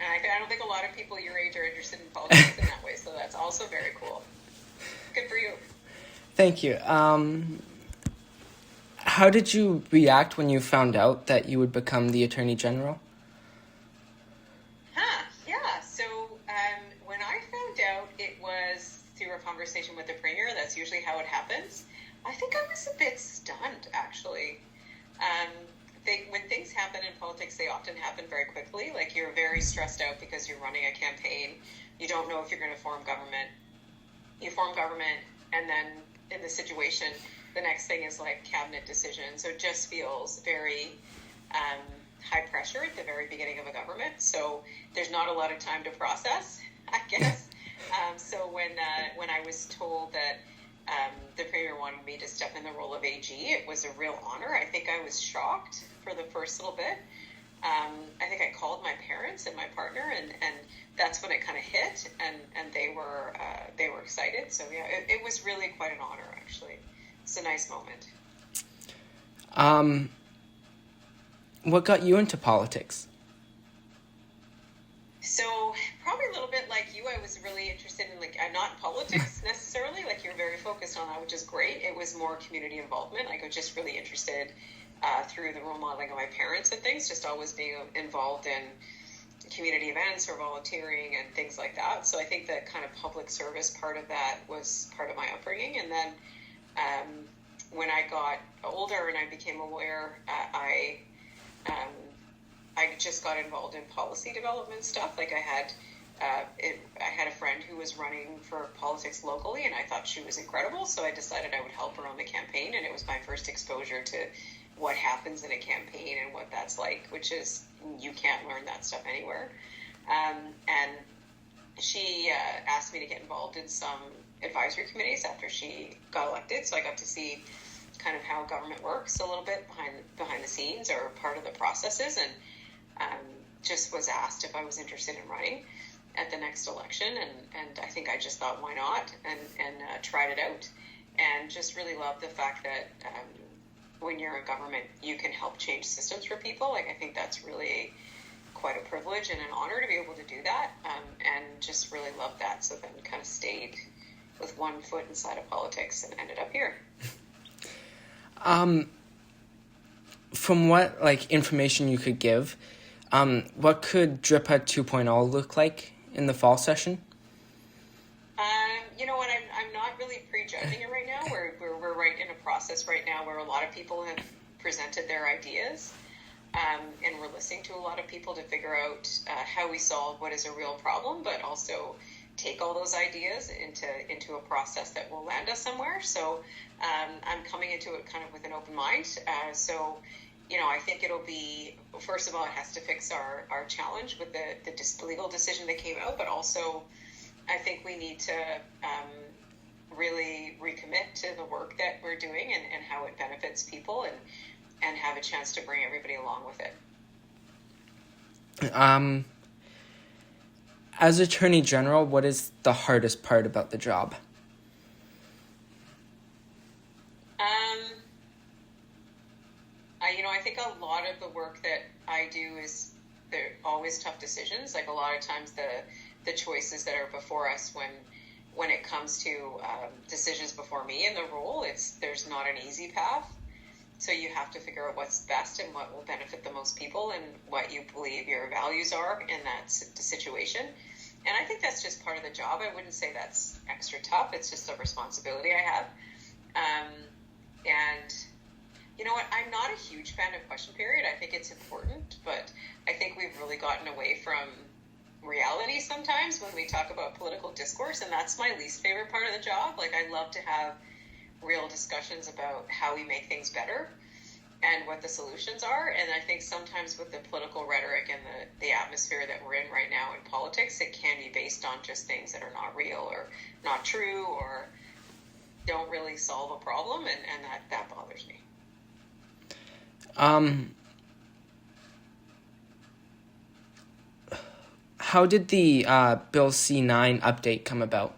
And I don't think a lot of people your age are interested in politics in that way, so that's also very cool. Good for you. Thank you. How did you react when you found out that you would become the Attorney General? Yeah. So when I found out, it was through a conversation with the Premier. That's usually how it happens. I think I was a bit stunned, actually. When things happen in politics, they often happen very quickly. Like, you're very stressed out because you're running a campaign. You don't know if you're going to form government. You form government, and then in the situation, the next thing is like cabinet decision. So it just feels very high pressure at the very beginning of a government. So there's not a lot of time to process, I guess. So when I was told that the Premier wanted me to step in the role of AG, it was a real honor. I think I was shocked for the first little bit. I think I called my parents and my partner, and that's when it kind of hit, and they were excited. So yeah, it was really quite an honor, actually. It's a nice moment. What got you into politics? So probably a little bit like you, I was really interested in, like, I'm not in politics necessarily, like you're very focused on that, which is great. It was more community involvement. Like, I was just really interested through the role modeling of my parents and things, just always being involved in community events or volunteering and things like that. So I think the kind of public service part of that was part of my upbringing. And then when I got older and I became a lawyer, I just got involved in policy development stuff. Like, I had a friend who was running for politics locally, and I thought she was incredible, so I decided I would help her on the campaign, and it was my first exposure to what happens in a campaign and what that's like, which is, you can't learn that stuff anywhere. And she asked me to get involved in some advisory committees after she got elected, so I got to see kind of how government works a little bit behind the scenes, or part of the processes, and just was asked if I was interested in running at the next election, and I think I just thought, why not, and tried it out, and just really loved the fact that when you're in government, you can help change systems for people. Like, I think that's really quite a privilege and an honor to be able to do that, and just really loved that. So then kind of stayed with one foot inside of politics and ended up here. From what, like, information you could give, what could DRIPA 2.0 look like in the fall session? You know what, I'm not really prejudging it right now. We're right in a process right now where a lot of people have presented their ideas, and we're listening to a lot of people to figure out how we solve what is a real problem, but also take all those ideas into a process that will land us somewhere. So I'm coming into it kind of with an open mind. So, you know, I think it'll be, first of all, it has to fix our challenge with the legal decision that came out, but also I think we need to really recommit to the work that we're doing and how it benefits people, and have a chance to bring everybody along with it. As Attorney General, what is the hardest part about the job? I think a lot of the work that I do is, there are always tough decisions. Like, a lot of times the choices that are before us when it comes to decisions before me in the role, there's not an easy path. So you have to figure out what's best and what will benefit the most people, and what you believe your values are in that situation. And I think that's just part of the job. I wouldn't say that's extra tough. It's just a responsibility I have. And you know what? I'm not a huge fan of question period. I think it's important, but I think we've really gotten away from reality sometimes when we talk about political discourse, and that's my least favorite part of the job. Like, I love to have real discussions about how we make things better and what the solutions are. And I think sometimes with the political rhetoric and the atmosphere that we're in right now in politics, it can be based on just things that are not real or not true or don't really solve a problem, and that bothers me. How did the Bill C9 update come about?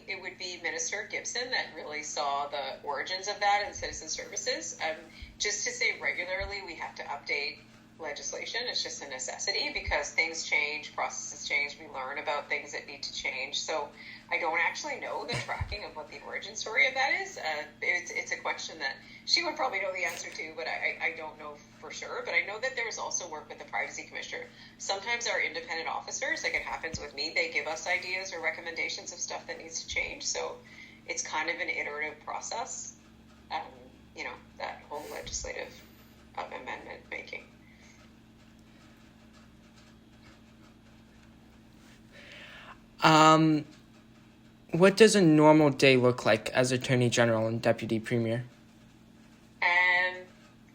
It would be Minister Gibson that really saw the origins of that in citizen services. just to say regularly we have to update legislation. It's just a necessity because things change, processes change, we learn about things that need to change. So I don't actually know the tracking of what the origin story of that is. It's a question that she would probably know the answer to, but I don't know for sure. But I know that there's also work with the Privacy Commissioner. Sometimes our independent officers, like it happens with me, they give us ideas or recommendations of stuff that needs to change. So it's kind of an iterative process, that whole legislative amendment making. What does a normal day look like as Attorney General and Deputy Premier?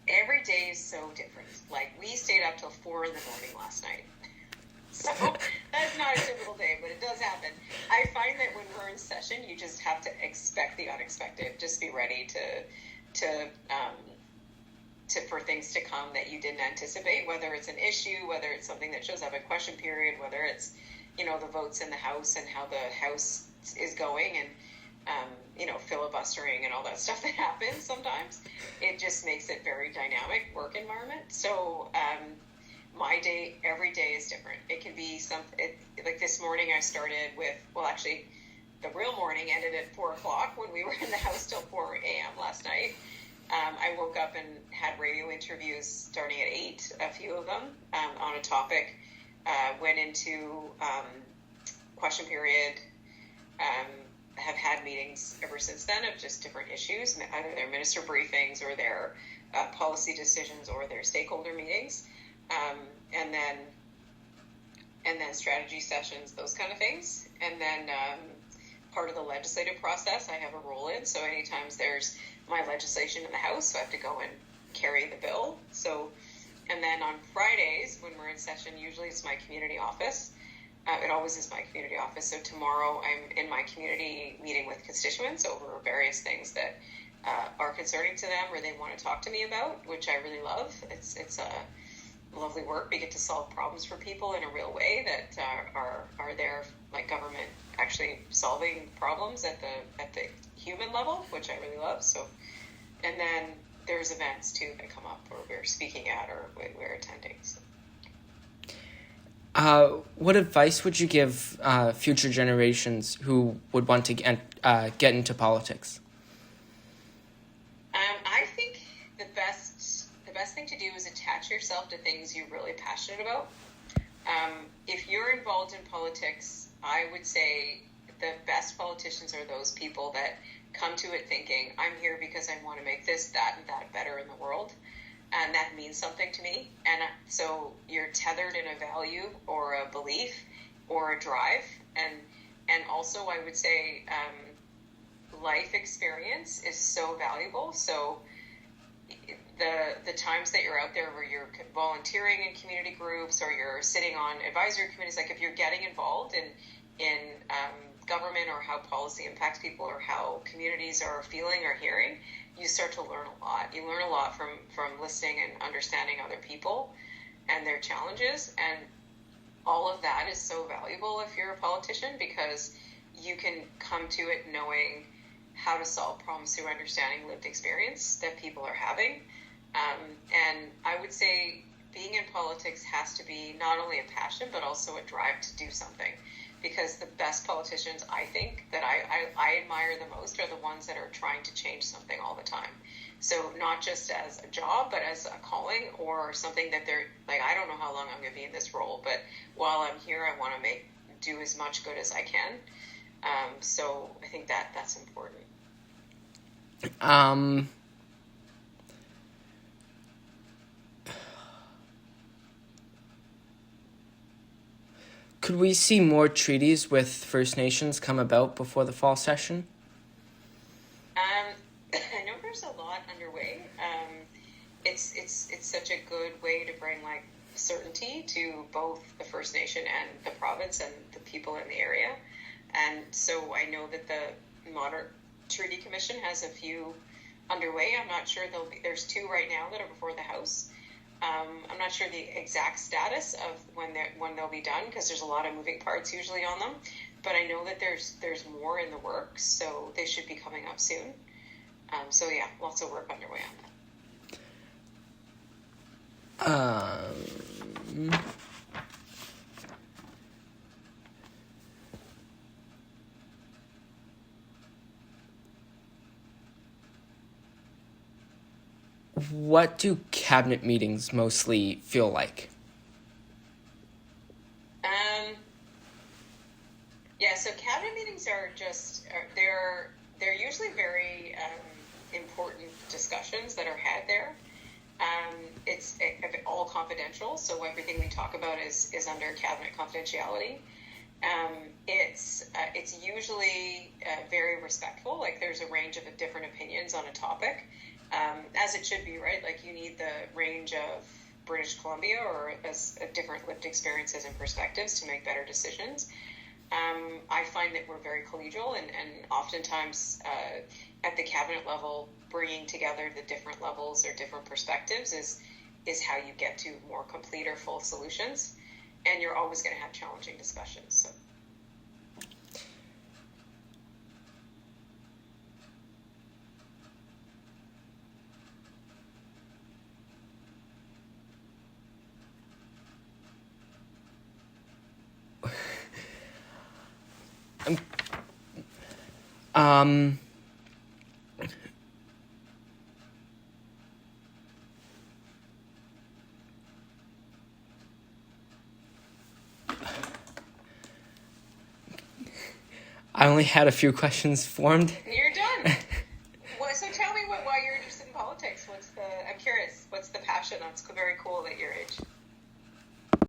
Every day is so different. Like, we stayed up till 4 a.m. last night. So that's not a typical day, but it does happen. I find that when we're in session, you just have to expect the unexpected. Just be ready for things to come that you didn't anticipate, whether it's an issue, whether it's something that shows up in question period, whether it's, the votes in the House and how the House is going and, filibustering and all that stuff that happens sometimes. It just makes it very dynamic work environment. So my day, every day is different. It can be like this morning I started with, the real morning ended at 4 o'clock when we were in the House till 4 a.m. last night. I woke up and had radio interviews starting at 8, a few of them, on a topic. Went into question period, have had meetings ever since then of just different issues, either their minister briefings or their policy decisions or their stakeholder meetings, and then strategy sessions, those kind of things. And then part of the legislative process I have a role in, so anytime there's my legislation in the House, so I have to go and carry the bill. So, and then on Fridays when we're in session, usually it's my community office. It always is my community office. So tomorrow I'm in my community meeting with constituents over various things that are concerning to them or they want to talk to me about, which I really love. It's a lovely work. We get to solve problems for people in a real way that are there, like government actually solving problems at the human level, which I really love. So, and then there's events too that come up or we're speaking at or we're attending. So. What advice would you give future generations who would want to get into politics? I think the best thing to do is attach yourself to things you're really passionate about. If you're involved in politics, I would say the best politicians are those people that come to it thinking, I'm here because I want to make this, that, and that better in the world. And that means something to me. And so you're tethered in a value or a belief or a drive. And also I would say life experience is so valuable. So the times that you're out there where you're volunteering in community groups or you're sitting on advisory committees, like if you're getting involved in government or how policy impacts people or how communities are feeling or hearing, you start to learn a lot. You learn a lot from listening and understanding other people and their challenges. And all of that is so valuable if you're a politician because you can come to it knowing how to solve problems through understanding lived experience that people are having. And I would say being in politics has to be not only a passion, but also a drive to do something. Because the best politicians, I think, that I admire the most are the ones that are trying to change something all the time. So not just as a job, but as a calling or something that they're like, I don't know how long I'm going to be in this role, but while I'm here, I want to do as much good as I can. So I think that's important. Could we see more treaties with First Nations come about before the fall session? I know there's a lot underway. It's such a good way to bring like certainty to both the First Nation and the province and the people in the area. And so I know that the Modern Treaty Commission has a few underway. I'm not sure there's 2 right now that are before the House. I'm not sure the exact status of when they'll be done because there's a lot of moving parts usually on them. But I know that there's more in the works, so they should be coming up soon. So yeah, lots of work underway on that. What do cabinet meetings mostly feel like? So cabinet meetings are they're usually very important discussions that are had there. It's all confidential, so everything we talk about is under cabinet confidentiality. It's usually very respectful. Like there's a range of different opinions on a topic, as it should be, right? Like you need the range of British Columbia or different lived experiences and perspectives to make better decisions. I find that we're very collegial, and oftentimes at the cabinet level, bringing together the different levels or different perspectives is how you get to more complete or full solutions. And you're always going to have challenging discussions. So. I only had a few questions formed. You're done. So tell me why you're interested in politics. I'm curious. What's the passion? It's very cool at your age.